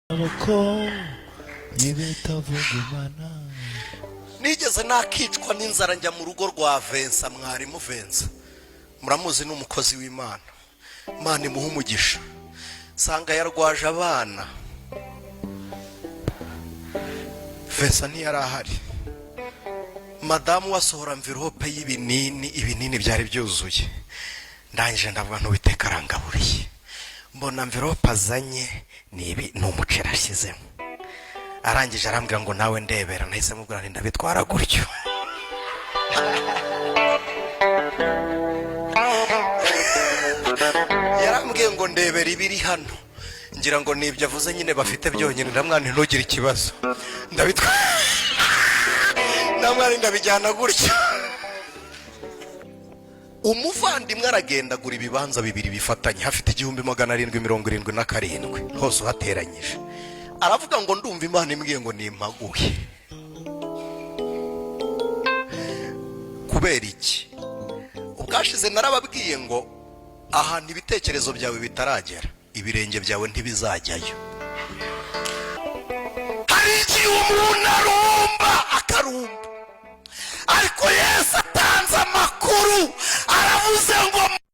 Amako yibeta vugumana. Nigeze nakicwa n'inzara njya mu rugo rwa Vensa, mwarimu Vensa. Muramuzi n'umukozi w'Imana. Imana imuha umugisha. Sanga yarwaje abana. Vensa ntiyari ahari. Madamu wasohora envelope y'ibinini byari byuzuye. Ndangije ndavuga ntubiteka arangaburiye. Mbona envelope azanye ni umuceri ashyizemo. Arangije arambwira ngo nawe ndebera, nahise mubwira nti ndabitwara gutyo. Yarambwiye ngo ndebera ibiri hano, ngira ngo nibyo avuze nyine bafite byonyine. Ndamwana ntugire ikibazo, ndabitwara ndamwana ndabijyana gutyo. Umuvandimwe aragenda agura ibibanza bibiri bifatanye hafite 1777 hose uhateranyije. Aravuga ngo ndumva Imana imbwiye ngo nimpaguye. Kubera iki? Ubwashize narababwiye ngo ahantu ibitekerezo byawe bitaragera, ibirenge byawe ntibizajyayo. Hari igihe umuntu arumba akarumba, ariko Yesu atanze amakuru, aravuze ngo